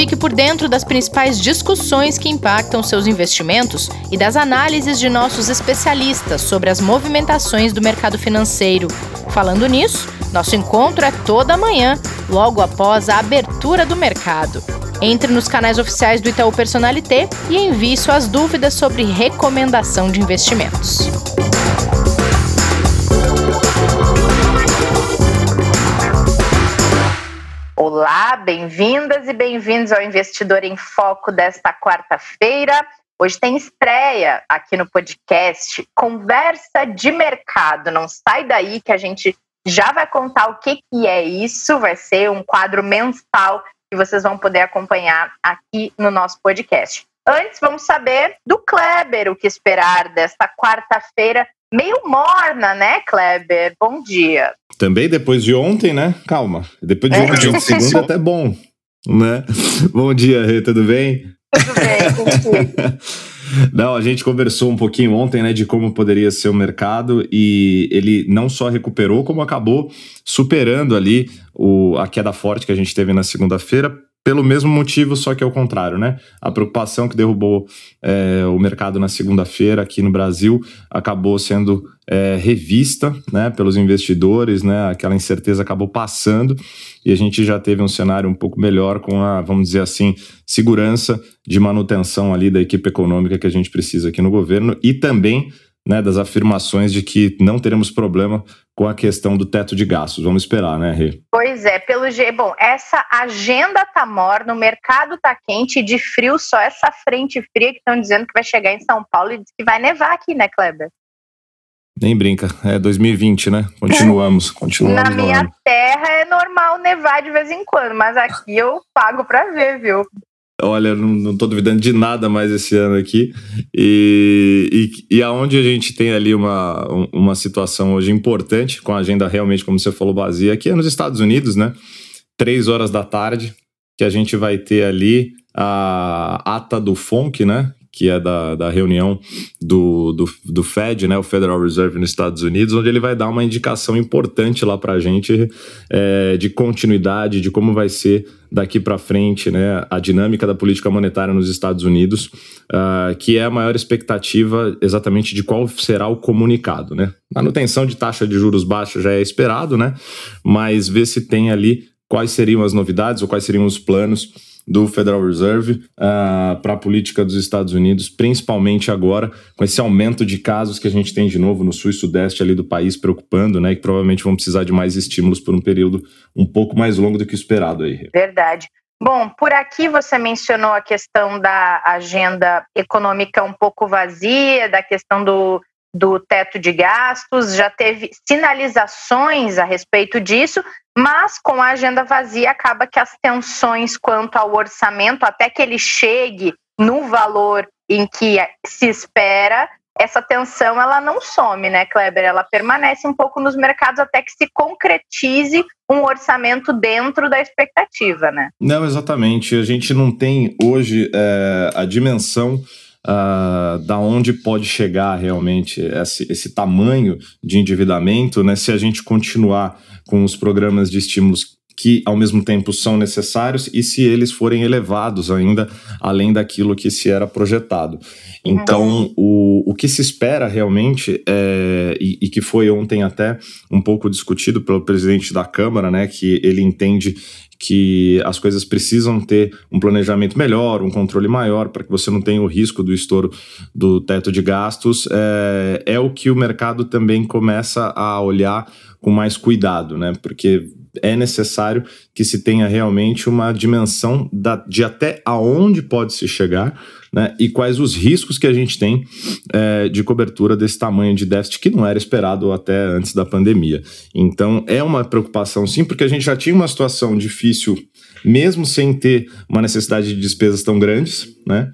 Fique por dentro das principais discussões que impactam seus investimentos e das análises de nossos especialistas sobre as movimentações do mercado financeiro. Falando nisso, nosso encontro é toda manhã, logo após a abertura do mercado. Entre nos canais oficiais do Itaú Personalité e envie suas dúvidas sobre recomendação de investimentos. Olá, bem-vindas e bem-vindos ao Investidor em Foco desta quarta-feira. Hoje tem estreia aqui no podcast, Conversa de Mercado. Não sai daí que a gente já vai contar o que é isso. Vai ser um quadro mensal que vocês vão poder acompanhar aqui no nosso podcast. Antes, vamos saber do Kleber o que esperar desta quarta-feira. Meio morna, né, Kleber? Bom dia. Também depois de ontem, né? Calma. Depois de ontem, de segunda, até bom, né? Bom dia, Rê, tudo bem? Tudo bem. Não, a gente conversou um pouquinho ontem, né, de como poderia ser o mercado e ele não só recuperou, como acabou superando ali a queda forte que a gente teve na segunda-feira, pelo mesmo motivo, só que ao contrário, né? A preocupação que derrubou o mercado na segunda-feira aqui no Brasil acabou sendo revista, né, pelos investidores, né? Aquela incerteza acabou passando e a gente já teve um cenário um pouco melhor com a, vamos dizer assim, segurança de manutenção ali da equipe econômica que a gente precisa aqui no governo e também, né, das afirmações de que não teremos problema com a questão do teto de gastos. Vamos esperar, né, Rê? Pois é, bom, essa agenda tá morna, o mercado tá quente e de frio, só essa frente fria que estão dizendo que vai chegar em São Paulo e diz que vai nevar aqui, né, Kleber? Nem brinca, é 2020, né? Continuamos. Na minha terra é normal nevar de vez em quando, mas aqui eu pago pra ver, viu? Olha, não tô duvidando de nada mais esse ano aqui. E aonde a gente tem ali uma situação hoje importante, com a agenda realmente, como você falou, vazia, aqui é nos Estados Unidos, né? 3 horas da tarde, que a gente vai ter ali a ata do FONC, né? Que é da reunião do Fed, né, o Federal Reserve nos Estados Unidos, onde ele vai dar uma indicação importante lá para a gente de continuidade, de como vai ser daqui para frente, né, a dinâmica da política monetária nos Estados Unidos, que é a maior expectativa exatamente de qual será o comunicado, né? Manutenção de taxa de juros baixa já é esperado, né, mas ver se tem ali quais seriam as novidades ou quais seriam os planos do Federal Reserve para a política dos Estados Unidos, principalmente agora com esse aumento de casos que a gente tem de novo no sul e sudeste ali do país preocupando, né, e que provavelmente vão precisar de mais estímulos por um período um pouco mais longo do que o esperado aí. Verdade. Bom, por aqui você mencionou a questão da agenda econômica um pouco vazia, da questão do teto de gastos, já teve sinalizações a respeito disso, mas com a agenda vazia acaba que as tensões quanto ao orçamento, até que ele chegue no valor em que se espera, essa tensão ela não some, né, Kleber? Ela permanece um pouco nos mercados até que se concretize um orçamento dentro da expectativa, né? Não, exatamente. A gente não tem hoje a dimensão da onde pode chegar realmente esse tamanho de endividamento, né, se a gente continuar com os programas de estímulos que ao mesmo tempo são necessários e se eles forem elevados ainda além daquilo que se era projetado. Então, o que se espera realmente, e que foi ontem até um pouco discutido pelo presidente da Câmara, né, que ele entende que as coisas precisam ter um planejamento melhor, um controle maior, para que você não tenha o risco do estouro do teto de gastos, é o que o mercado também começa a olhar com mais cuidado, né? Porque é necessário que se tenha realmente uma dimensão de até aonde pode se chegar, né, e quais os riscos que a gente tem de cobertura desse tamanho de déficit que não era esperado até antes da pandemia. Então é uma preocupação sim, porque a gente já tinha uma situação difícil mesmo sem ter uma necessidade de despesas tão grandes, né?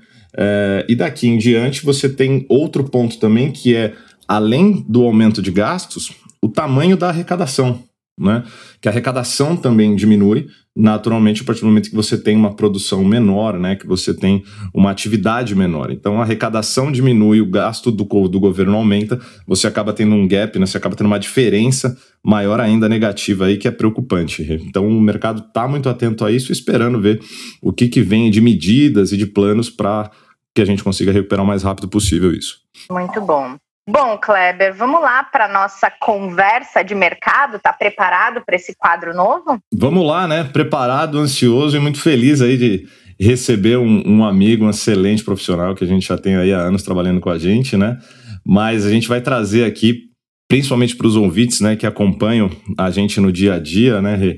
E daqui em diante você tem outro ponto também que é, além do aumento de gastos, o tamanho da arrecadação, né? Que a arrecadação também diminui, naturalmente, a partir do momento que você tem uma produção menor, né? Que você tem uma atividade menor. Então, a arrecadação diminui, o gasto do governo aumenta, você acaba tendo um gap, né? Você acaba tendo uma diferença maior ainda negativa aí, que é preocupante. Então, o mercado está muito atento a isso, esperando ver o que vem de medidas e de planos para que a gente consiga recuperar o mais rápido possível isso. Muito bom. Bom, Kleber, vamos lá para a nossa conversa de mercado. Está preparado para esse quadro novo? Vamos lá, né? Preparado, ansioso e muito feliz aí de receber um amigo, um excelente profissional que a gente já tem aí há anos trabalhando com a gente, né? Mas a gente vai trazer aqui, principalmente para os ouvintes, né, que acompanham a gente no dia a dia, né,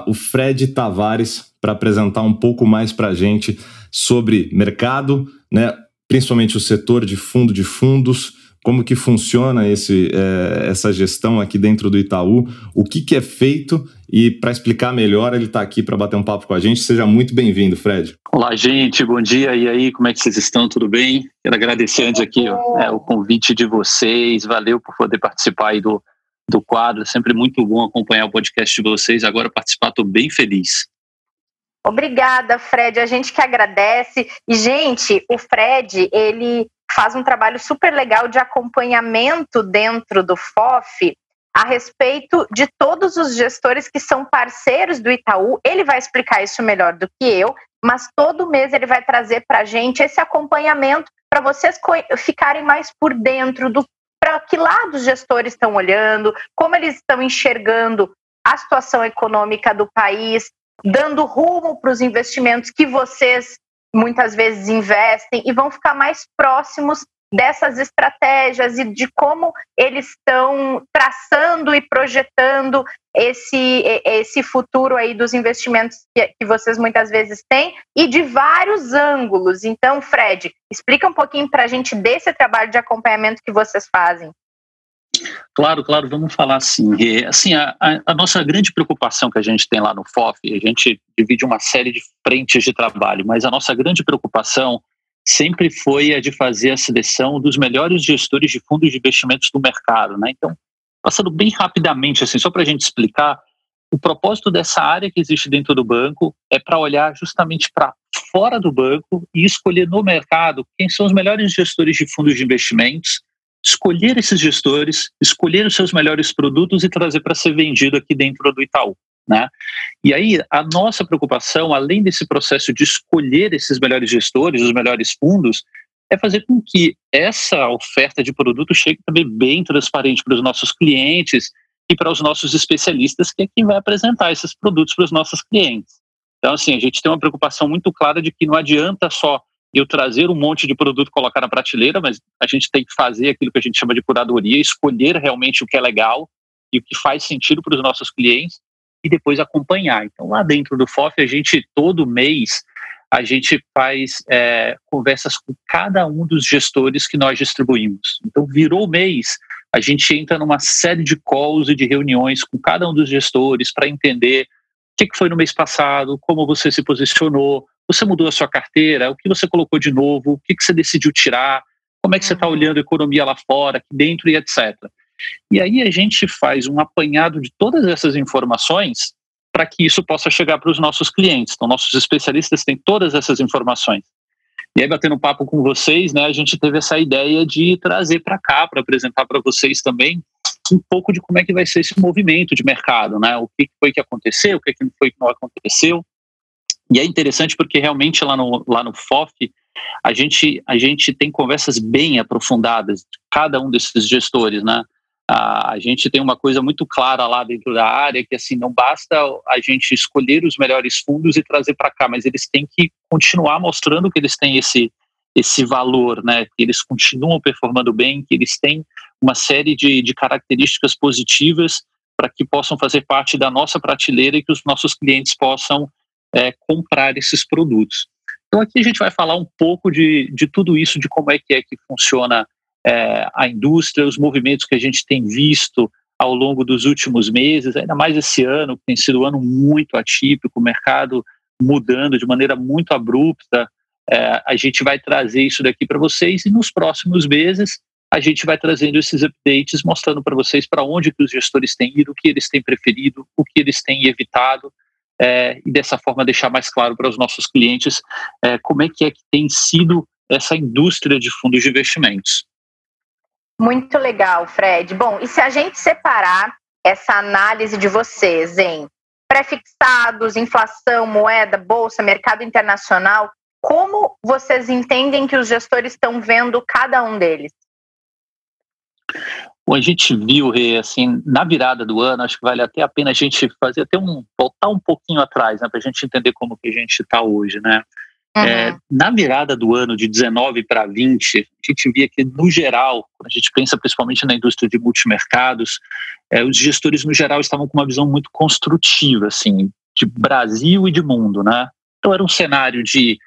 o Fred Tavares, para apresentar um pouco mais para a gente sobre mercado, né, principalmente o setor de fundos, como que funciona essa gestão aqui dentro do Itaú, o que é feito, e para explicar melhor, ele está aqui para bater um papo com a gente. Seja muito bem-vindo, Fred. Olá, gente, bom dia, e aí, como é que vocês estão? Tudo bem? Quero agradecer antes aqui o convite de vocês, valeu por poder participar aí do quadro, é sempre muito bom acompanhar o podcast de vocês, agora participar, estou bem feliz. Obrigada, Fred, a gente que agradece. E, gente, o Fred, ele faz um trabalho super legal de acompanhamento dentro do FOF a respeito de todos os gestores que são parceiros do Itaú. Ele vai explicar isso melhor do que eu, mas todo mês ele vai trazer para a gente esse acompanhamento para vocês ficarem mais por dentro para que lado os gestores estão olhando, como eles estão enxergando a situação econômica do país, dando rumo para os investimentos que vocês muitas vezes investem, e vão ficar mais próximos dessas estratégias e de como eles estão traçando e projetando esse futuro aí dos investimentos que vocês muitas vezes têm, e de vários ângulos. Então, Fred, explica um pouquinho para a gente desse trabalho de acompanhamento que vocês fazem. Claro, vamos falar assim. A nossa grande preocupação que a gente tem lá no FOF, a gente divide uma série de frentes de trabalho, mas a nossa grande preocupação sempre foi a de fazer a seleção dos melhores gestores de fundos de investimentos do mercado, né? Então, passando bem rapidamente, assim, só para a gente explicar, o propósito dessa área que existe dentro do banco é para olhar justamente para fora do banco e escolher no mercado quem são os melhores gestores de fundos de investimentos, escolher esses gestores, escolher os seus melhores produtos e trazer para ser vendido aqui dentro do Itaú, né? E aí a nossa preocupação, além desse processo de escolher esses melhores gestores, os melhores fundos, é fazer com que essa oferta de produto chegue também bem transparente para os nossos clientes e para os nossos especialistas, que é quem vai apresentar esses produtos para os nossos clientes. Então, assim, a gente tem uma preocupação muito clara de que não adianta só eu trazer um monte de produto e colocar na prateleira, mas a gente tem que fazer aquilo que a gente chama de curadoria, escolher realmente o que é legal e o que faz sentido para os nossos clientes e depois acompanhar. Então, lá dentro do FOF, a gente, todo mês, a gente faz conversas com cada um dos gestores que nós distribuímos. Então, virou o mês, a gente entra numa série de calls e de reuniões com cada um dos gestores para entender o que foi no mês passado, como você se posicionou, você mudou a sua carteira, o que você colocou de novo, o que você decidiu tirar, como é que você está olhando a economia lá fora, aqui dentro e etc. E aí a gente faz um apanhado de todas essas informações para que isso possa chegar para os nossos clientes. Então, nossos especialistas têm todas essas informações. E aí, batendo um papo com vocês, né, a gente teve essa ideia de trazer para cá, para apresentar para vocês também um pouco de como é que vai ser esse movimento de mercado, né? O que foi que aconteceu, o que foi que não aconteceu. E é interessante porque realmente lá no FOF a gente tem conversas bem aprofundadas de cada um desses gestores, né? A gente tem uma coisa muito clara lá dentro da área, que assim, não basta a gente escolher os melhores fundos e trazer para cá, mas eles têm que continuar mostrando que eles têm esse valor, né? Que eles continuam performando bem, que eles têm uma série de características positivas para que possam fazer parte da nossa prateleira e que os nossos clientes possam comprar esses produtos. Então aqui a gente vai falar um pouco de tudo isso, de como é que funciona a indústria, os movimentos que a gente tem visto ao longo dos últimos meses, ainda mais esse ano, que tem sido um ano muito atípico, o mercado mudando de maneira muito abrupta. A gente vai trazer isso daqui para vocês e nos próximos meses a gente vai trazendo esses updates, mostrando para vocês para onde que os gestores têm ido, o que eles têm preferido, o que eles têm evitado, e dessa forma deixar mais claro para os nossos clientes como é que tem sido essa indústria de fundos de investimentos. Muito legal, Fred. Bom, e se a gente separar essa análise de vocês em pré-fixados, inflação, moeda, bolsa, mercado internacional, como vocês entendem que os gestores estão vendo cada um deles? Bom, a gente viu, assim, na virada do ano, acho que vale até a pena a gente fazer voltar um pouquinho atrás, né, para a gente entender como que a gente está hoje, né? Na virada do ano de 19 para 20, a gente via que, no geral, quando a gente pensa principalmente na indústria de multimercados, os gestores, no geral, estavam com uma visão muito construtiva, assim, de Brasil e de mundo, né? Então, era um cenário de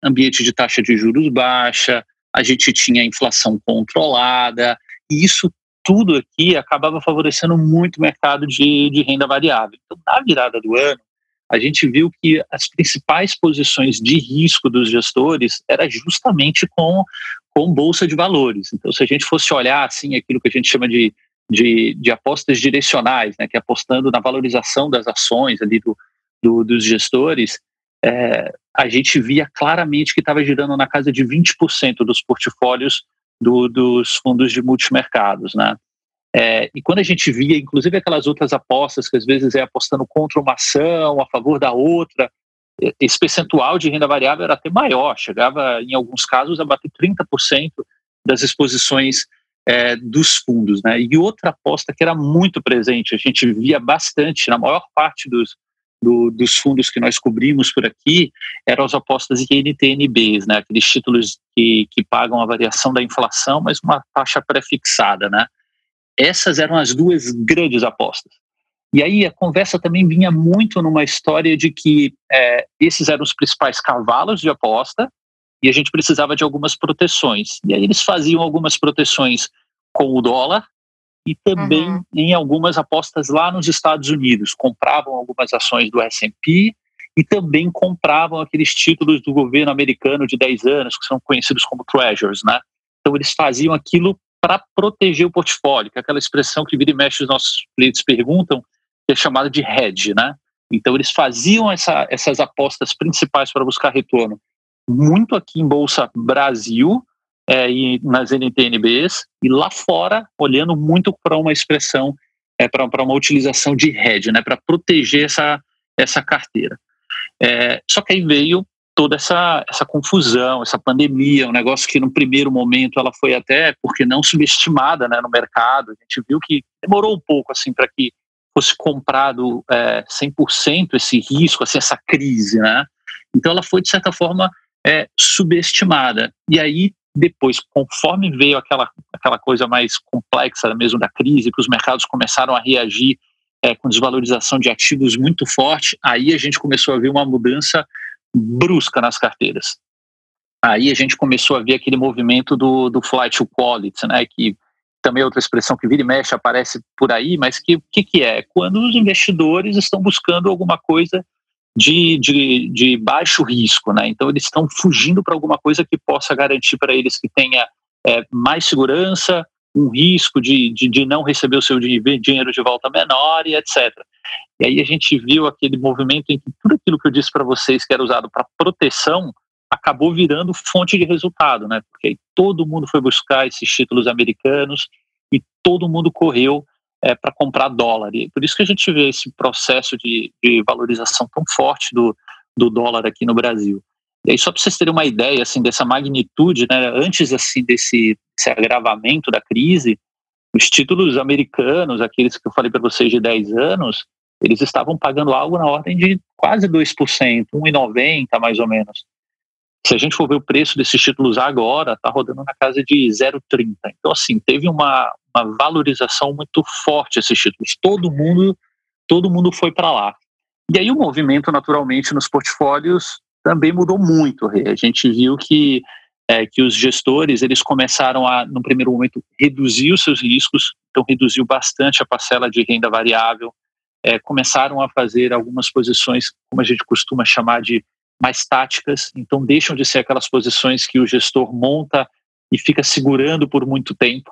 ambiente de taxa de juros baixa, a gente tinha inflação controlada, e isso tudo aqui acabava favorecendo muito o mercado de renda variável. Então, na virada do ano, a gente viu que as principais posições de risco dos gestores era justamente com bolsa de valores. Então, se a gente fosse olhar assim aquilo que a gente chama de apostas direcionais, né, que é apostando na valorização das ações ali dos gestores, a gente via claramente que estava girando na casa de 20% dos portfólios dos fundos de multimercados, né? E quando a gente via, inclusive, aquelas outras apostas que às vezes apostando contra uma ação, a favor da outra, esse percentual de renda variável era até maior, chegava em alguns casos a bater 30% das exposições dos fundos, né? E outra aposta que era muito presente, a gente via bastante na maior parte dos fundos que nós cobrimos por aqui, eram as apostas em NTN-Bs, né? Aqueles títulos que pagam a variação da inflação, mas uma taxa pré-fixada, né? Essas eram as duas grandes apostas. E aí a conversa também vinha muito numa história de que esses eram os principais cavalos de aposta e a gente precisava de algumas proteções. E aí eles faziam algumas proteções com o dólar e também em algumas apostas lá nos Estados Unidos. Compravam algumas ações do S&P e também compravam aqueles títulos do governo americano de 10 anos, que são conhecidos como treasuries, né? Então eles faziam aquilo para proteger o portfólio, que é aquela expressão que vira e mexe os nossos clientes perguntam, que é chamada de hedge, né? Então eles faziam essas apostas principais para buscar retorno muito aqui em Bolsa Brasil e nas NTN-Bs, e lá fora olhando muito para uma expressão, para uma utilização de hedge, né? Para proteger essa carteira. Só que aí veio toda essa confusão, essa pandemia, um negócio que no primeiro momento ela foi até, porque não subestimada, né, no mercado. A gente viu que demorou um pouco assim para que fosse comprado 100% esse risco, assim, essa crise, né? Então ela foi de certa forma subestimada. E aí depois, conforme veio aquela coisa mais complexa mesmo da crise, que os mercados começaram a reagir com desvalorização de ativos muito forte, aí a gente começou a ver uma mudança brusca nas carteiras. Aí a gente começou a ver aquele movimento do flight to quality, né, que também é outra expressão que vira e mexe, aparece por aí, mas que é? Quando os investidores estão buscando alguma coisa de baixo risco, né? Então eles estão fugindo para alguma coisa que possa garantir para eles que tenha mais segurança, um risco de não receber o seu dinheiro de volta menor e etc. E aí a gente viu aquele movimento em que tudo aquilo que eu disse para vocês que era usado para proteção acabou virando fonte de resultado, né? Porque aí todo mundo foi buscar esses títulos americanos e todo mundo correu para comprar dólar. E por isso que a gente vê esse processo de valorização tão forte do dólar aqui no Brasil. E aí, só para vocês terem uma ideia assim, dessa magnitude, né? Antes assim, desse agravamento da crise, os títulos americanos, aqueles que eu falei para vocês de 10 anos, eles estavam pagando algo na ordem de quase 2%, 1,90 mais ou menos. Se a gente for ver o preço desses títulos agora, está rodando na casa de 0,30. Então, assim, teve uma valorização muito forte esses títulos. Todo mundo foi para lá. E aí o movimento, naturalmente, nos portfólios também mudou muito. A gente viu que os gestores eles começaram a, no primeiro momento, reduzir os seus riscos, então reduziu bastante a parcela de renda variável, começaram a fazer algumas posições, como a gente costuma chamar de mais táticas, então deixam de ser aquelas posições que o gestor monta e fica segurando por muito tempo.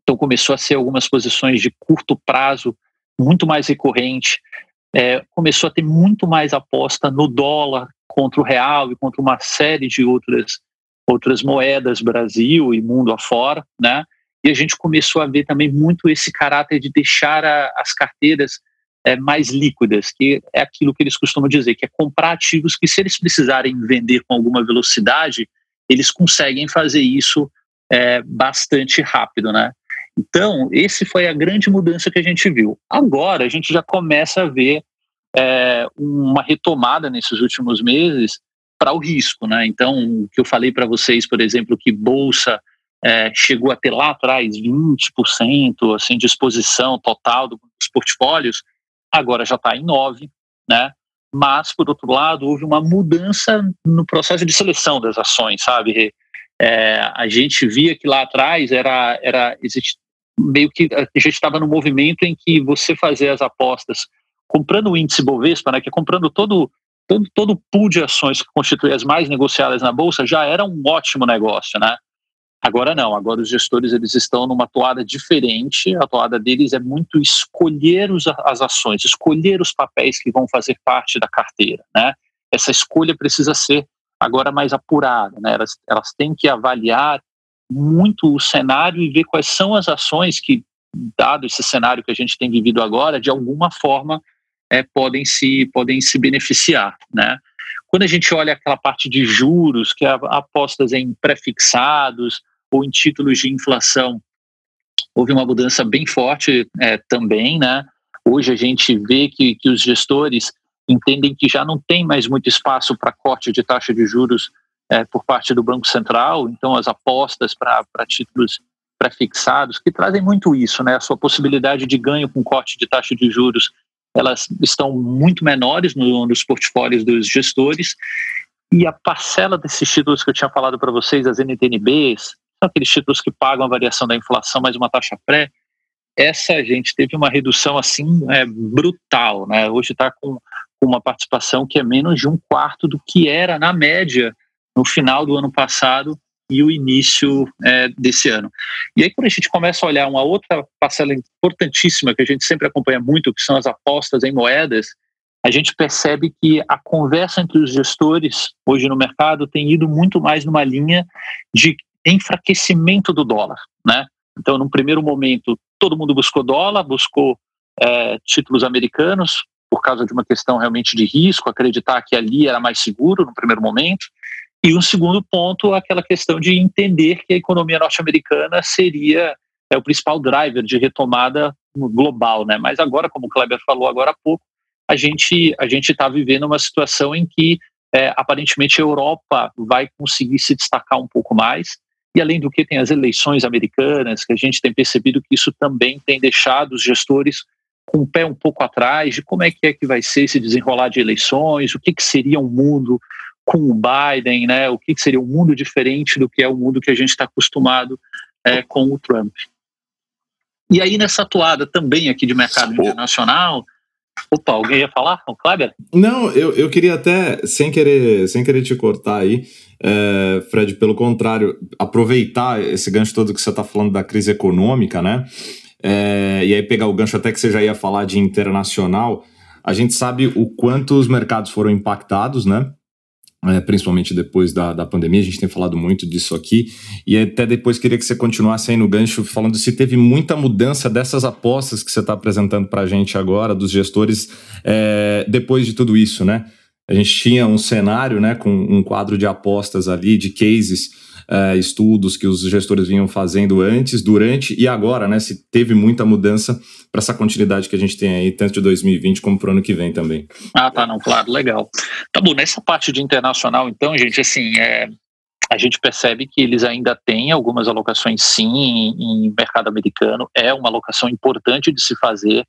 Então começou a ser algumas posições de curto prazo, muito mais recorrente, começou a ter muito mais aposta no dólar contra o real e contra uma série de outras moedas, Brasil e mundo afora, né? E a gente começou a ver também muito esse caráter de deixar as carteiras mais líquidas, que é aquilo que eles costumam dizer, que é comprar ativos que, se eles precisarem vender com alguma velocidade, eles conseguem fazer isso bastante rápido, né? Então, esse foi a grande mudança que a gente viu. Agora, a gente já começa a ver uma retomada nesses últimos meses para o risco, né? Então, o que eu falei para vocês, por exemplo, que bolsa chegou a ter lá atrás 20% assim, de exposição total dos portfólios, agora já está em 9%, né? Mas, por outro lado, houve uma mudança no processo de seleção das ações, sabe? A gente via que lá atrás meio que a gente estava no movimento em que você fazia as apostas comprando o índice Bovespa, né, que é comprando todo o pool de ações que constitui as mais negociadas na Bolsa, já era um ótimo negócio, né? Agora não, agora os gestores eles estão numa toada diferente, a toada deles é muito escolher as ações, escolher os papéis que vão fazer parte da carteira, né? Essa escolha precisa ser agora mais apurada, né? Elas têm que avaliar muito o cenário e ver quais são as ações que, dado esse cenário que a gente tem vivido agora, de alguma forma podem se beneficiar, né? Quando a gente olha aquela parte de juros, que é apostas em pré-fixados ou em títulos de inflação, houve uma mudança bem forte também, né? Hoje a gente vê que os gestores entendem que já não tem mais muito espaço para corte de taxa de juros por parte do Banco Central, então as apostas para títulos pré-fixados, que trazem muito isso, né? A sua possibilidade de ganho com corte de taxa de juros, elas estão muito menores nos portfólios dos gestores, e a parcela desses títulos que eu tinha falado para vocês, as NTNBs, são aqueles títulos que pagam a variação da inflação mais uma taxa pré, essa gente teve uma redução assim brutal, né? Hoje está com uma participação que é menos de 1/4 do que era na média no final do ano passado e o início desse ano. E aí, quando a gente começa a olhar uma outra parcela importantíssima que a gente sempre acompanha muito, que são as apostas em moedas, a gente percebe que a conversa entre os gestores hoje no mercado tem ido muito mais numa linha de enfraquecimento do dólar, né? Então, num primeiro momento, todo mundo buscou dólar, buscou títulos americanos, por causa de uma questão realmente de risco, acreditar que ali era mais seguro no primeiro momento. E um segundo ponto, aquela questão de entender que a economia norte-americana seria o principal driver de retomada global, né? Mas agora, como o Kleber falou agora há pouco, a gente está vivendo uma situação em que aparentemente a Europa vai conseguir se destacar um pouco mais, e além do que tem as eleições americanas, que a gente tem percebido que isso também tem deixado os gestores com o pé um pouco atrás de como é que vai ser esse desenrolar de eleições, o que seria um mundo com o Biden, né? O que seria um mundo diferente do que é o mundo que a gente está acostumado com o Trump. E aí, nessa atuada também aqui de mercado internacional... Opa, alguém ia falar? O Kleber? Não, eu queria até, sem querer te cortar aí, Fred, pelo contrário, aproveitar esse gancho todo que você está falando da crise econômica, né? E aí pegar o gancho até que você já ia falar de internacional. A gente sabe o quanto os mercados foram impactados, né? Principalmente depois da pandemia, a gente tem falado muito disso aqui, e até depois queria que você continuasse aí no gancho falando se teve muita mudança dessas apostas que você está apresentando para a gente agora, dos gestores, depois de tudo isso, né? A gente tinha um cenário, né, com um quadro de apostas ali, de cases, estudos que os gestores vinham fazendo antes, durante e agora, né? Se teve muita mudança para essa continuidade que a gente tem aí, tanto de 2020 como para o ano que vem também. Tá, não, claro, legal. Tá bom, nessa parte de internacional, então, gente, assim, a gente percebe que eles ainda têm algumas alocações, sim, em mercado americano, é uma alocação importante de se fazer,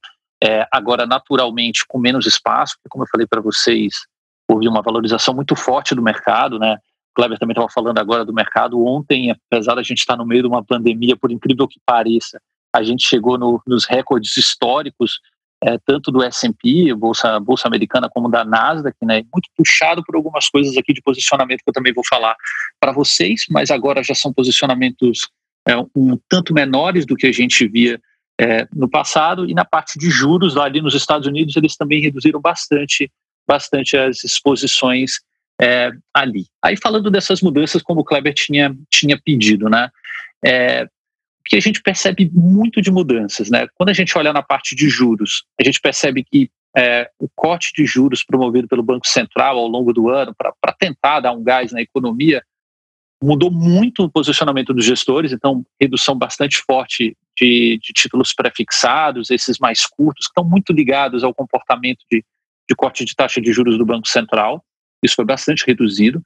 agora, naturalmente, com menos espaço, porque, como eu falei para vocês, houve uma valorização muito forte do mercado, né? O Kleber também estava falando agora do mercado. Ontem, apesar da gente estar no meio de uma pandemia, por incrível que pareça, a gente chegou nos recordes históricos tanto do S&P, bolsa americana, como da Nasdaq, né, muito puxado por algumas coisas aqui de posicionamento que eu também vou falar para vocês, mas agora já são posicionamentos um tanto menores do que a gente via no passado, e na parte de juros, lá ali nos Estados Unidos, eles também reduziram bastante as exposições ali. Aí falando dessas mudanças, como o Kleber tinha pedido, né, que a gente percebe muito de mudanças, né? Quando a gente olha na parte de juros, a gente percebe que o corte de juros promovido pelo Banco Central ao longo do ano para tentar dar um gás na economia mudou muito o posicionamento dos gestores, então redução bastante forte de títulos pré-fixados, esses mais curtos, que estão muito ligados ao comportamento de corte de taxa de juros do Banco Central. Isso foi bastante reduzido.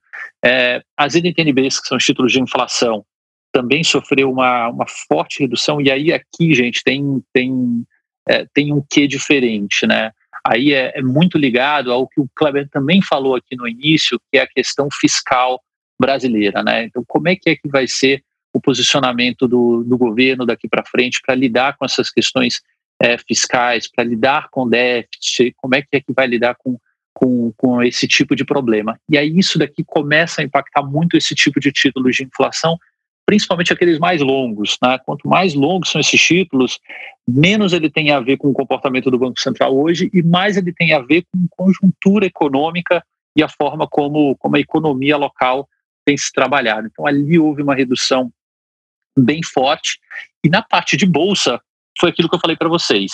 As NTNBs, que são os títulos de inflação, também sofreu uma forte redução, e aí aqui, gente, tem um quê diferente, né? Aí é muito ligado ao que o Kleber também falou aqui no início, que é a questão fiscal brasileira, né? Então, como é que vai ser o posicionamento do governo daqui para frente para lidar com essas questões fiscais, para lidar com déficit, como é que vai lidar com esse tipo de problema? E aí isso daqui começa a impactar muito esse tipo de títulos de inflação, principalmente aqueles mais longos, né? Quanto mais longos são esses títulos, menos ele tem a ver com o comportamento do Banco Central hoje e mais ele tem a ver com conjuntura econômica e a forma como a economia local tem se trabalhado. Então ali houve uma redução bem forte, e na parte de bolsa foi aquilo que eu falei para vocês.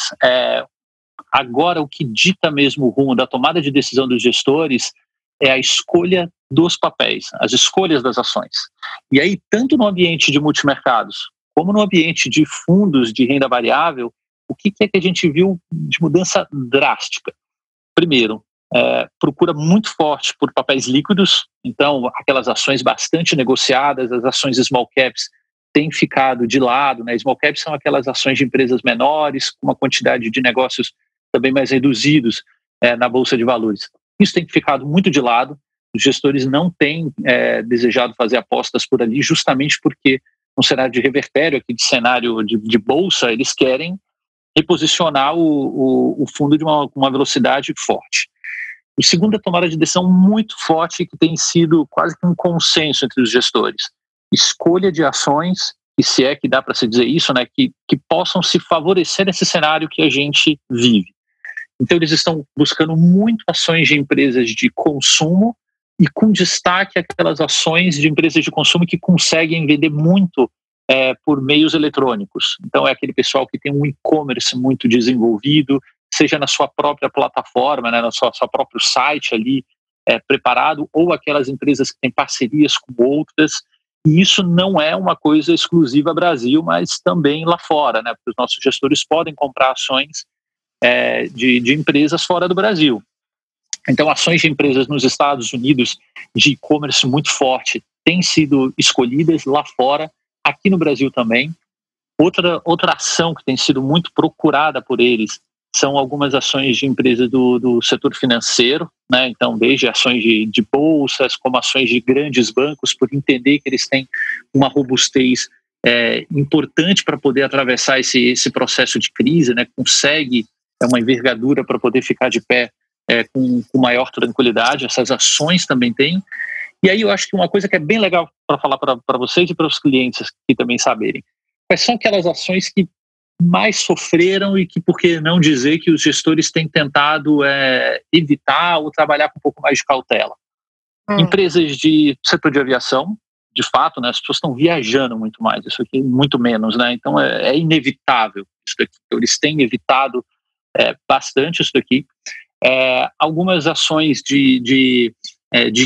Agora o que dita mesmo o rumo da tomada de decisão dos gestores é a escolha dos papéis, as escolhas das ações. E aí, tanto no ambiente de multimercados, como no ambiente de fundos de renda variável, o que é que a gente viu de mudança drástica? Primeiro, procura muito forte por papéis líquidos, então aquelas ações bastante negociadas, as ações small caps têm ficado de lado, né? Small caps são aquelas ações de empresas menores, com uma quantidade de negócios também mais reduzidos na Bolsa de Valores. Isso tem ficado muito de lado, os gestores não têm desejado fazer apostas por ali, justamente porque no cenário de revertério, aqui de cenário de bolsa, eles querem reposicionar o fundo de uma velocidade forte. O segundo é tomada de decisão muito forte, que tem sido quase que um consenso entre os gestores. Escolha de ações, e se é que dá para se dizer isso, né, que possam se favorecer nesse cenário que a gente vive. Então eles estão buscando muito ações de empresas de consumo e com destaque aquelas ações de empresas de consumo que conseguem vender muito por meios eletrônicos. Então é aquele pessoal que tem um e-commerce muito desenvolvido, seja na sua própria plataforma, né, no seu próprio site ali preparado, ou aquelas empresas que têm parcerias com outras. E isso não é uma coisa exclusiva Brasil, mas também lá fora, né, porque os nossos gestores podem comprar ações de empresas fora do Brasil. Então, ações de empresas nos Estados Unidos de e-commerce muito forte têm sido escolhidas lá fora, aqui no Brasil também. Outra ação que tem sido muito procurada por eles são algumas ações de empresas do setor financeiro, né? Então, desde ações de bolsas, como ações de grandes bancos, por entender que eles têm uma robustez importante para poder atravessar esse processo de crise, né? Consegue uma envergadura para poder ficar de pé com maior tranquilidade. Essas ações também têm. E aí eu acho que uma coisa que é bem legal para falar para vocês e para os clientes que também saberem, quais são aquelas ações que mais sofreram e que, por que não dizer, que os gestores têm tentado evitar ou trabalhar com um pouco mais de cautela. Empresas de setor de aviação, de fato, né, as pessoas estão viajando muito mais, isso aqui muito menos, né? Então é inevitável isso daqui. Então, eles têm evitado bastante isso daqui. Algumas ações de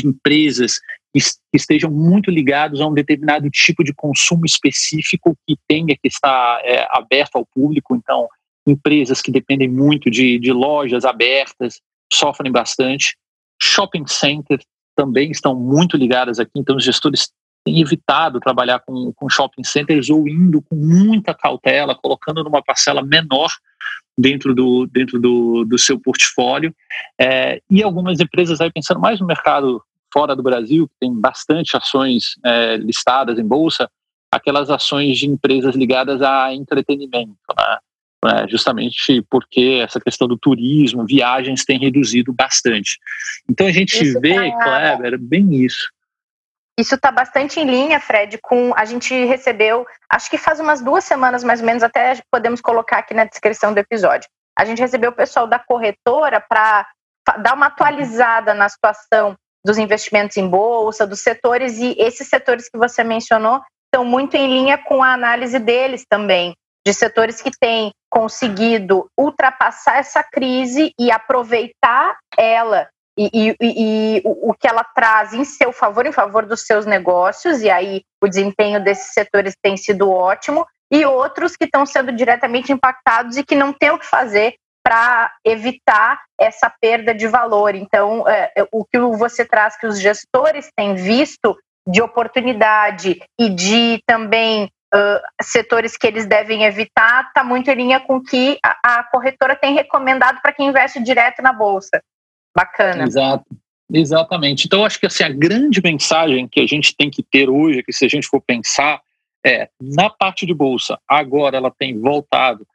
empresas que estejam muito ligados a um determinado tipo de consumo específico que tenha que estar aberto ao público. Então, empresas que dependem muito de lojas abertas sofrem bastante. Shopping center também estão muito ligadas aqui, então os gestores têm evitado trabalhar com shopping centers ou indo com muita cautela, colocando numa parcela menor dentro do seu portfólio. E algumas empresas aí pensando mais no mercado fora do Brasil, que tem bastante ações listadas em bolsa, aquelas ações de empresas ligadas a entretenimento, né? justamente porque essa questão do turismo, viagens tem reduzido bastante. Então a gente vê, Kleber, bem isso. Isso está bastante em linha, Fred, com a gente recebeu, acho que faz umas 2 semanas mais ou menos, até podemos colocar aqui na descrição do episódio. A gente recebeu o pessoal da corretora para dar uma atualizada na situação dos investimentos em bolsa, dos setores, e esses setores que você mencionou estão muito em linha com a análise deles também, de setores que têm conseguido ultrapassar essa crise e aproveitar ela e o que ela traz em seu favor, em favor dos seus negócios, e aí o desempenho desses setores tem sido ótimo, e outros que estão sendo diretamente impactados e que não tem o que fazer para evitar essa perda de valor. Então, o que você traz que os gestores têm visto de oportunidade e de também setores que eles devem evitar está muito em linha com o que a corretora tem recomendado para quem investe direto na Bolsa. Bacana. Exato, exatamente. Então, acho que assim, a grande mensagem que a gente tem que ter hoje, que se a gente for pensar, na parte de Bolsa, agora ela tem voltado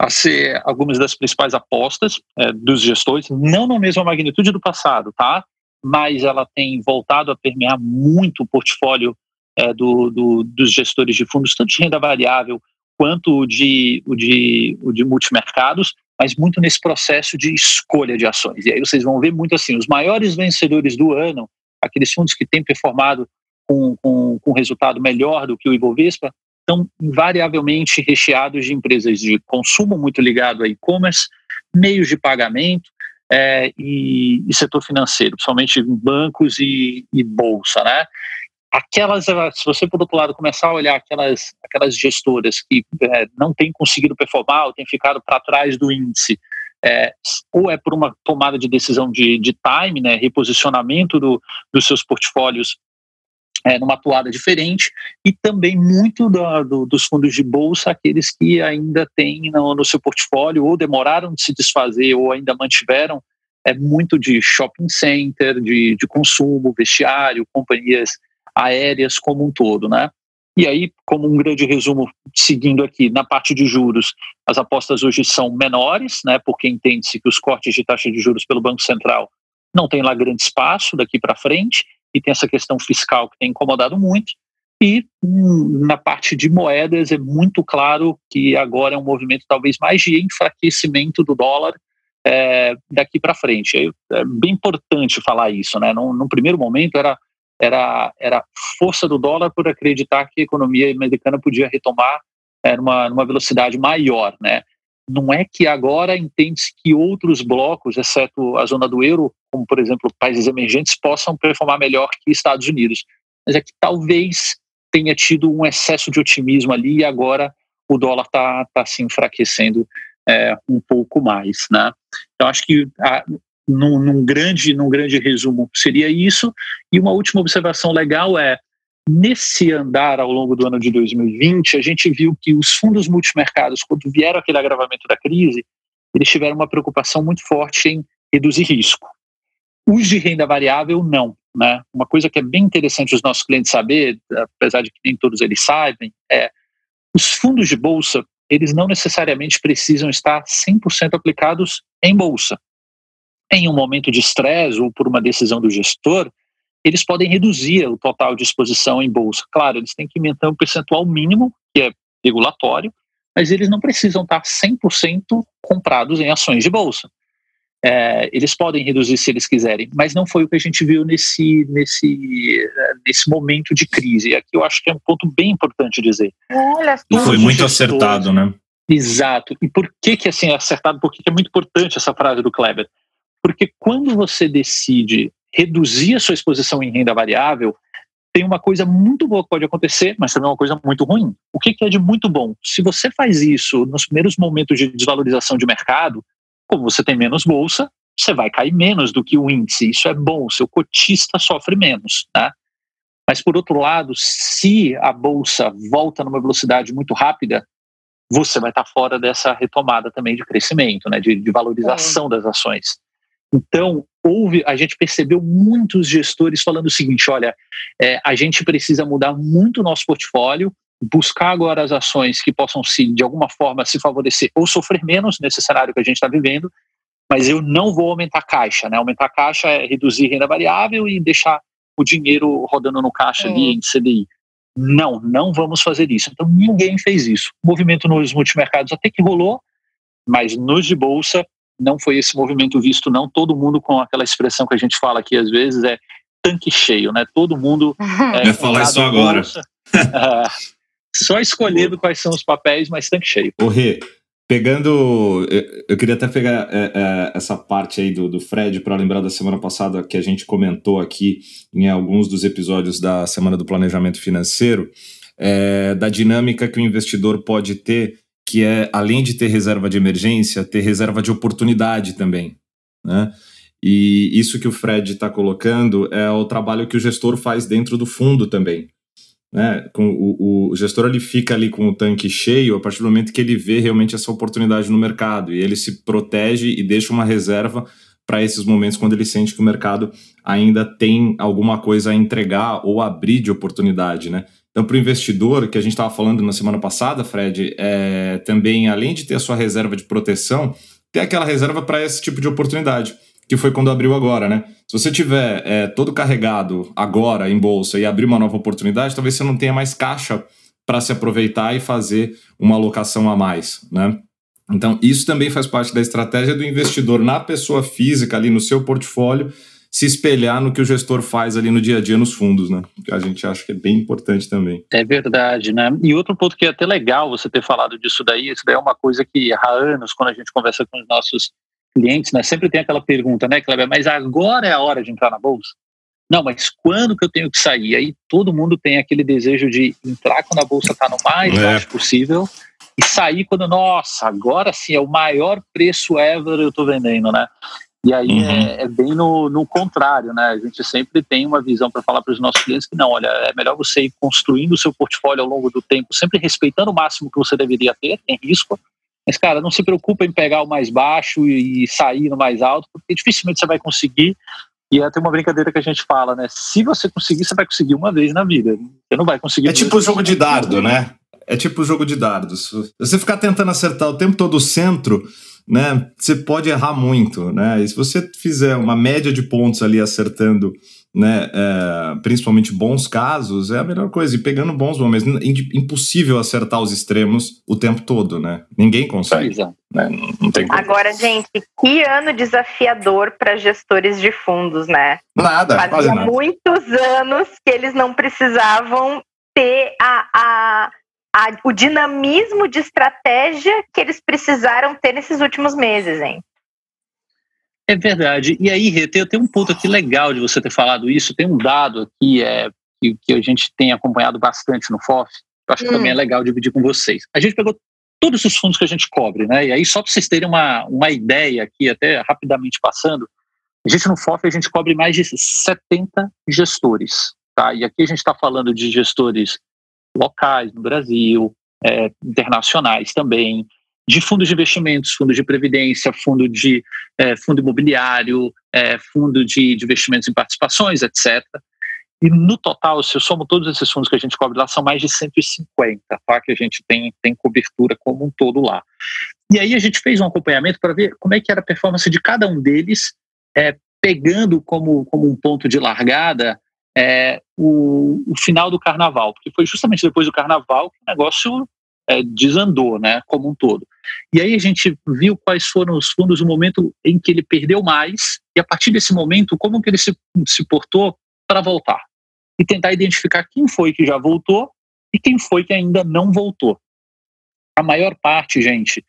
a ser algumas das principais apostas dos gestores, não na mesma magnitude do passado, tá? Mas ela tem voltado a permear muito o portfólio dos gestores de fundos, tanto de renda variável quanto o de multimercados, mas muito nesse processo de escolha de ações. E aí vocês vão ver muito assim, os maiores vencedores do ano, aqueles fundos que têm performado com resultado melhor do que o Ibovespa, estão invariavelmente recheados de empresas de consumo muito ligado a e-commerce, meios de pagamento e setor financeiro, principalmente bancos e bolsa, né? Se você por outro lado começar a olhar aquelas gestoras que não têm conseguido performar ou têm ficado para trás do índice, ou é por uma tomada de decisão de time, né, reposicionamento dos seus portfólios numa atuada diferente, e também muito dos fundos de bolsa, aqueles que ainda têm no seu portfólio ou demoraram de se desfazer ou ainda mantiveram muito de shopping center, de consumo, vestiário, companhias aéreas como um todo, né? E aí, como um grande resumo, seguindo aqui, na parte de juros, as apostas hoje são menores, né? Porque entende-se que os cortes de taxa de juros pelo Banco Central não tem lá grande espaço daqui para frente, e tem essa questão fiscal que tem incomodado muito. E na parte de moedas é muito claro que agora é um movimento talvez mais de enfraquecimento do dólar daqui para frente. É bem importante falar isso, né? Num primeiro momento era força do dólar por acreditar que a economia americana podia retomar numa velocidade maior, né? Não é que agora entende-se que outros blocos, exceto a zona do euro, como por exemplo países emergentes, possam performar melhor que Estados Unidos, mas é que talvez tenha tido um excesso de otimismo ali e agora o dólar está se enfraquecendo um pouco mais, né? Então acho que num grande resumo seria isso. E uma última observação legal nesse andar ao longo do ano de 2020, a gente viu que os fundos multimercados, quando vieram aquele agravamento da crise, eles tiveram uma preocupação muito forte em reduzir risco. Os de renda variável, não, né? Uma coisa que é bem interessante os nossos clientes saber, apesar de que nem todos eles sabem, os fundos de bolsa, eles não necessariamente precisam estar 100% aplicados em bolsa. Em um momento de estresse ou por uma decisão do gestor, eles podem reduzir o total de exposição em bolsa. Claro, eles têm que manter um percentual mínimo, que é regulatório, mas eles não precisam estar 100% comprados em ações de bolsa. Eles podem reduzir se eles quiserem, mas não foi o que a gente viu nesse momento de crise. E aqui eu acho que é um ponto bem importante dizer. E foi muito acertado, né? Exato. E por que assim é acertado? Por que é muito importante essa frase do Kleber? Porque quando você decide reduzir a sua exposição em renda variável, tem uma coisa muito boa que pode acontecer, mas também uma coisa muito ruim. O que é de muito bom? Se você faz isso nos primeiros momentos de desvalorização de mercado, como você tem menos bolsa, você vai cair menos do que o índice. Isso é bom, o seu cotista sofre menos, né? Mas, por outro lado, se a bolsa volta numa velocidade muito rápida, você vai estar fora dessa retomada também de crescimento, né? De valorização das ações. Então, a gente percebeu muitos gestores falando o seguinte, olha, a gente precisa mudar muito o nosso portfólio buscar agora as ações que possam, de alguma forma, se favorecer ou sofrer menos nesse cenário que a gente está vivendo, mas eu não vou aumentar a caixa, né? Aumentar a caixa é reduzir renda variável e deixar o dinheiro rodando no caixa ali em CDI. Não vamos fazer isso. Então, ninguém fez isso. O movimento nos multimercados até que rolou, mas nos de bolsa não foi esse movimento visto, não. Todo mundo com aquela expressão que a gente fala aqui às vezes, é tanque cheio, né? Todo mundo... Vai falar isso agora. Só escolhendo quais são os papéis, mas tanque cheio. Ô Rê, pegando... Eu queria até pegar essa parte aí do Fred para lembrar da semana passada que a gente comentou aqui em alguns dos episódios da Semana do Planejamento Financeiro, da dinâmica que o investidor pode ter, que é, além de ter reserva de emergência, ter reserva de oportunidade também, né? E isso que o Fred está colocando é o trabalho que o gestor faz dentro do fundo também, né? O gestor ele fica ali com o tanque cheio a partir do momento que ele vê realmente essa oportunidade no mercado, e ele se protege e deixa uma reserva para esses momentos quando ele sente que o mercado ainda tem alguma coisa a entregar ou abrir de oportunidade, né? Então, para o investidor, que a gente estava falando na semana passada, Fred, também, além de ter a sua reserva de proteção, ter aquela reserva para esse tipo de oportunidade, que foi quando abriu agora, né? Se você tiver todo carregado agora em bolsa e abrir uma nova oportunidade, talvez você não tenha mais caixa para se aproveitar e fazer uma alocação a mais, né? Então, isso também faz parte da estratégia do investidor na pessoa física, ali no seu portfólio, se espelhar no que o gestor faz ali no dia a dia nos fundos, né? Que a gente acha que é bem importante também. É verdade, né? E outro ponto que é até legal você ter falado disso daí, isso daí é uma coisa que há anos, quando a gente conversa com os nossos clientes, né, sempre tem aquela pergunta, né, Kleber, mas agora é a hora de entrar na bolsa? Não, mas quando que eu tenho que sair? Aí todo mundo tem aquele desejo de entrar quando a bolsa está no mais baixo possível e sair quando, nossa, agora sim é o maior preço ever eu estou vendendo, né? E aí é bem no contrário, né? A gente sempre tem uma visão para falar para os nossos clientes que não, olha, é melhor você ir construindo o seu portfólio ao longo do tempo, sempre respeitando o máximo que você deveria ter, tem risco, mas, cara, não se preocupa em pegar o mais baixo e sair no mais alto, porque dificilmente você vai conseguir. E é até uma brincadeira que a gente fala, né? Se você conseguir, você vai conseguir uma vez na vida. Você não vai conseguir. É tipo o jogo de dardo, né? É tipo o jogo de dardos. Se você ficar tentando acertar o tempo todo o centro, né, você pode errar muito, né? E se você fizer uma média de pontos ali acertando, né, principalmente bons casos, é a melhor coisa. E pegando bons momentos, impossível acertar os extremos o tempo todo, né? Ninguém consegue. Né? Não tem como. Agora, gente, que ano desafiador para gestores de fundos, né? Fazia muitos anos que eles não precisavam ter o dinamismo de estratégia que eles precisaram ter nesses últimos meses, hein? É verdade. E aí, Rê, tem um ponto aqui legal de você ter falado isso. Tem um dado aqui que a gente tem acompanhado bastante no FOF, que eu acho que também é legal dividir com vocês. A gente pegou todos os fundos que a gente cobre, né? E aí, só para vocês terem uma ideia aqui, até rapidamente passando, a gente no FOF, a gente cobre mais de 70 gestores, tá? E aqui a gente está falando de gestores locais no Brasil, internacionais também, de fundos de investimentos, fundos de previdência, fundo imobiliário, fundo de investimentos em participações, etc. E no total, se eu somo todos esses fundos que a gente cobre lá, são mais de 150, tá? Que a gente tem cobertura como um todo lá. E aí a gente fez um acompanhamento para ver como é que era a performance de cada um deles, pegando como um ponto de largada o final do carnaval, porque foi justamente depois do carnaval que o negócio desandou, né, como um todo. E aí a gente viu quais foram os fundos no momento em que ele perdeu mais, e a partir desse momento, como que ele se portou para voltar. E tentar identificar quem foi que já voltou e quem foi que ainda não voltou. A maior parte, gente,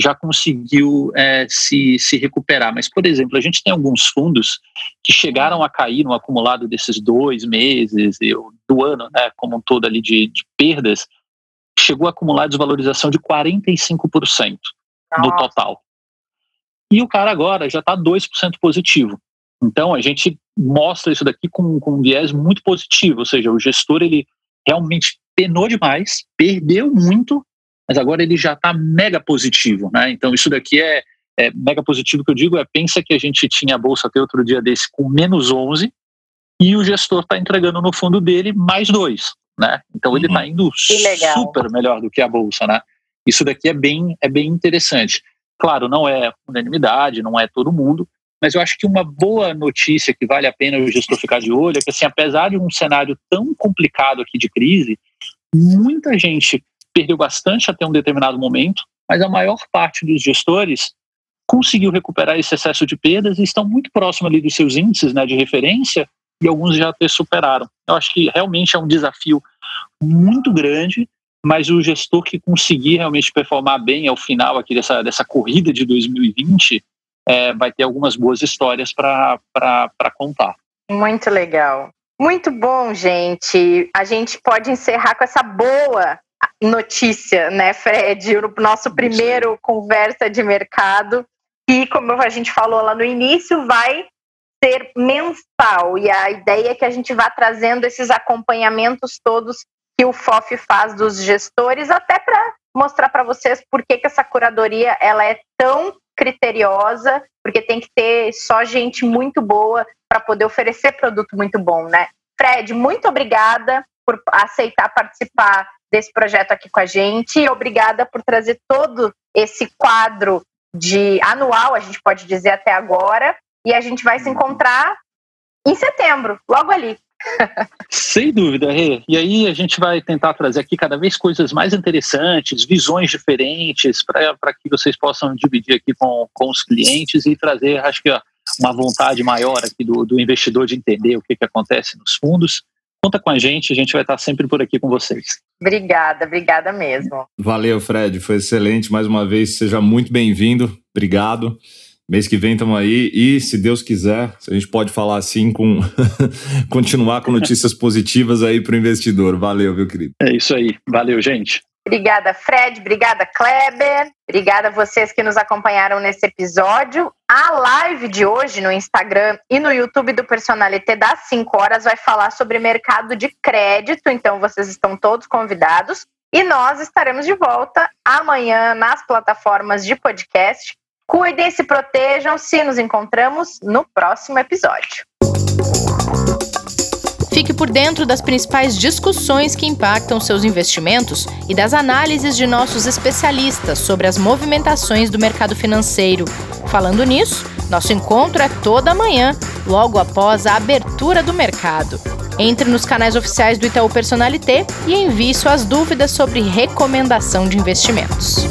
já conseguiu se recuperar. Mas, por exemplo, a gente tem alguns fundos que chegaram a cair no acumulado desses 2 meses do ano, né, como um todo ali de perdas, chegou a acumular desvalorização de 45% no total. E o cara agora já está 2% positivo. Então, a gente mostra isso daqui com um viés muito positivo, ou seja, o gestor ele realmente penou demais, perdeu muito, mas agora ele já está mega positivo, né? Então, isso daqui é mega positivo, que eu digo, pensa que a gente tinha a bolsa até outro dia desse com -11, e o gestor está entregando no fundo dele mais 2. né? Então ele está indo super melhor do que a Bolsa, né? Isso daqui é bem interessante. Claro, não é unanimidade, não é todo mundo, mas eu acho que uma boa notícia que vale a pena o gestor ficar de olho é que, assim, apesar de um cenário tão complicado aqui de crise, muita gente perdeu bastante até um determinado momento, mas a maior parte dos gestores conseguiu recuperar esse excesso de perdas e estão muito próximos ali dos seus índices, né, de referência, e alguns já até superaram. Eu acho que realmente é um desafio muito grande, mas o gestor que conseguir realmente performar bem ao final aqui dessa corrida de 2020 vai ter algumas boas histórias para contar. Muito legal. Muito bom, gente. A gente pode encerrar com essa boa notícia, né, Fred? O nosso primeiro conversa de mercado, que, como a gente falou lá no início, vai ser mensal. E a ideia é que a gente vá trazendo esses acompanhamentos todos que o FOF faz dos gestores, até para mostrar para vocês por que essa curadoria ela é tão criteriosa, porque tem que ter só gente muito boa para poder oferecer produto muito bom, né? Fred, muito obrigada por aceitar participar desse projeto aqui com a gente, e obrigada por trazer todo esse quadro de anual, a gente pode dizer até agora, e a gente vai se encontrar em setembro, logo ali. Sem dúvida, Rê. E aí a gente vai tentar trazer aqui cada vez coisas mais interessantes, visões diferentes, para que vocês possam dividir aqui com os clientes e trazer, acho que, uma vontade maior aqui do investidor de entender o que acontece nos fundos. Conta com a gente vai estar sempre por aqui com vocês. Obrigada mesmo. Valeu, Fred, foi excelente. Mais uma vez, seja muito bem-vindo. Obrigado. Mês que vem estamos aí e, se Deus quiser, a gente pode falar assim, continuar com notícias positivas aí para o investidor. Valeu, viu, querido? É isso aí. Valeu, gente. Obrigada, Fred. Obrigada, Kleber. Obrigada a vocês que nos acompanharam nesse episódio. A live de hoje no Instagram e no YouTube do Personalité das 5 horas vai falar sobre mercado de crédito, então vocês estão todos convidados. E nós estaremos de volta amanhã nas plataformas de podcast. Cuidem, se protejam, se nos encontramos no próximo episódio. Fique por dentro das principais discussões que impactam seus investimentos e das análises de nossos especialistas sobre as movimentações do mercado financeiro. Falando nisso, nosso encontro é toda manhã, logo após a abertura do mercado. Entre nos canais oficiais do Itaú Personalité e envie suas dúvidas sobre recomendação de investimentos.